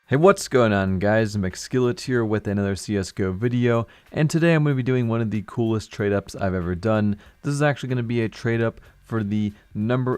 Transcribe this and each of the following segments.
Hey, what's going on, guys? Mcskillet here with another CSGO video, and today I'm going to be doing one of the coolest trade-ups I've ever done. This is actually going to be a trade-up for the number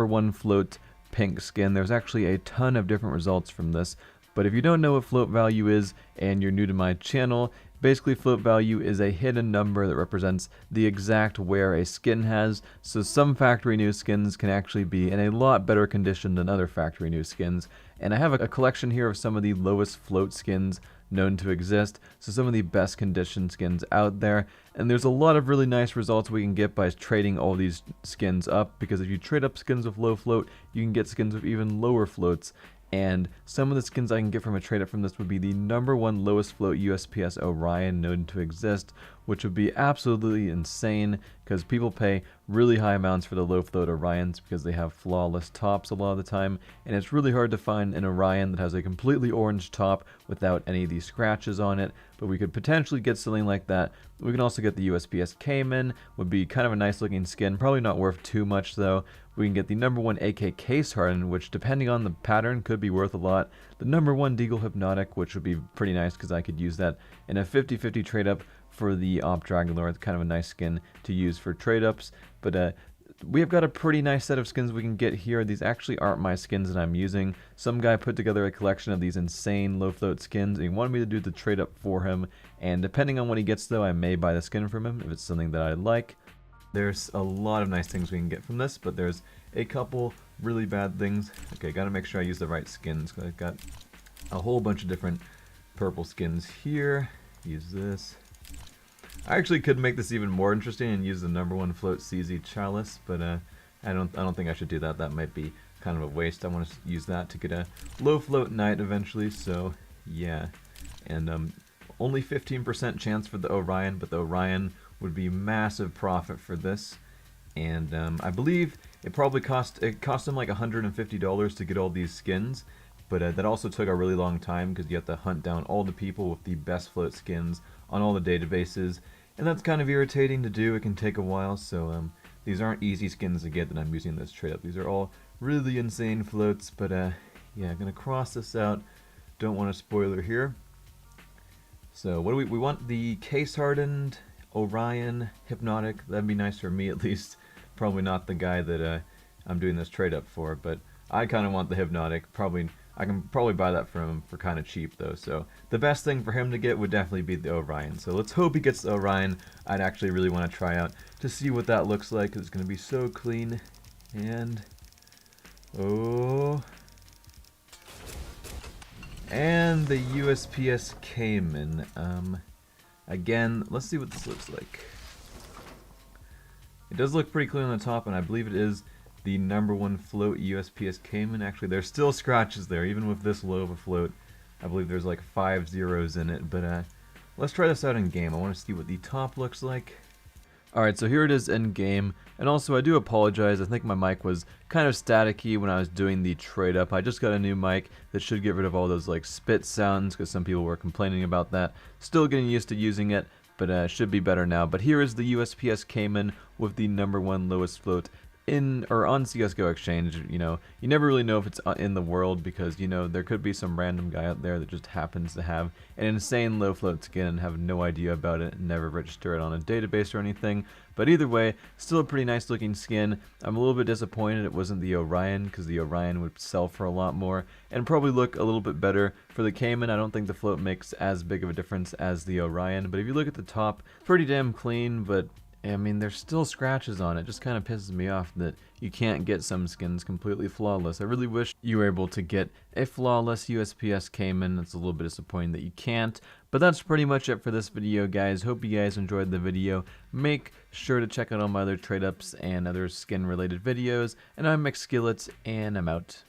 one float pink skin. There's actually a ton of different results from this, but if you don't know what float value is and you're new to my channel, basically float value is a hidden number that represents the exact wear a skin has. So some factory new skins can actually be in a lot better condition than other factory new skins. And I have a collection here of some of the lowest float skins known to exist, so some of the best condition skins out there. And there's a lot of really nice results we can get by trading all these skins up, because if you trade up skins with low float, you can get skins with even lower floats. And some of the skins I can get from a trade up from this would be the number one lowest float USPS Orion known to exist, which would be absolutely insane because people pay really high amounts for the low float Orions because they have flawless tops a lot of the time, and it's really hard to find an Orion that has a completely orange top without any of these scratches on it. But we could potentially get something like that. We can also get the USPS Cayman, would be kind of a nice looking skin, probably not worth too much though. We can get the number one AK Case Harden, which depending on the pattern could be worth a lot. The number one Deagle Hypnotic, which would be pretty nice because I could use that in a 50-50 trade up for the Op Dragonlord. It's kind of a nice skin to use for trade ups. But we have got a pretty nice set of skins we can get here. These actually aren't my skins that I'm using. Some guy put together a collection of these insane low float skins, and he wanted me to do the trade up for him. And depending on what he gets though, I may buy the skin from him if it's something that I like. There's a lot of nice things we can get from this, but there's a couple really bad things. Okay, gotta make sure I use the right skins. I've got a whole bunch of different purple skins here. Use this. I actually could make this even more interesting and use the number one float CZ Chalice, but I don't think I should do that. That might be kind of a waste. I want to use that to get a low float knight eventually. So yeah, and only 15% chance for the Orion, but the Orion would be massive profit for this. And I believe it probably cost them like $150 to get all these skins, but that also took a really long time because you have to hunt down all the people with the best float skins on all the databases, and that's kind of irritating to do. It can take a while, so these aren't easy skins to get that I'm using in this trade up. These are all really insane floats, but yeah, I'm gonna cross this out. Don't want a spoiler here. So what do we want? The Case Hardened Orion Hypnotic. That'd be nice for me at least. Probably not the guy that I'm doing this trade up for, but I kind of want the Hypnotic. I can probably buy that from him for kind of cheap though. So the best thing for him to get would definitely be the Orion. So let's hope he gets the Orion. I'd actually really want to try out to see what that looks like. It's going to be so clean. And and the USPS Cayman. Again, let's see what this looks like. It does look pretty clean on the top, and I believe it is the number one float USPS Cayman. Actually, there's still scratches there, even with this low of a float. I believe there's like 5 zeros in it, but let's try this out in game. I want to see what the top looks like. Alright, so here it is in game, and also I do apologize. I think my mic was kind of staticky when I was doing the trade up. I just got a new mic that should get rid of all those like spit sounds because some people were complaining about that. Still getting used to using it, but should be better now. But here is the USPS Cayman with the number one lowest float in or on CSGO Exchange. You know, you never really know if it's in the world because, you know, there could be some random guy out there that just happens to have an insane low float skin and have no idea about it and never register it on a database or anything. But either way, still a pretty nice looking skin. I'm a little bit disappointed it wasn't the Orion, because the Orion would sell for a lot more and probably look a little bit better. For the Cayman, I don't think the float makes as big of a difference as the Orion, but if you look at the top, pretty damn clean. But I mean, there's still scratches on it. Just kind of pisses me off that you can't get some skins completely flawless. I really wish you were able to get a flawless USPS Cayman. It's a little bit disappointing that you can't. But that's pretty much it for this video, guys. Hope you guys enjoyed the video. Make sure to check out all my other trade ups and other skin related videos. And I'm Mcskillet, and I'm out.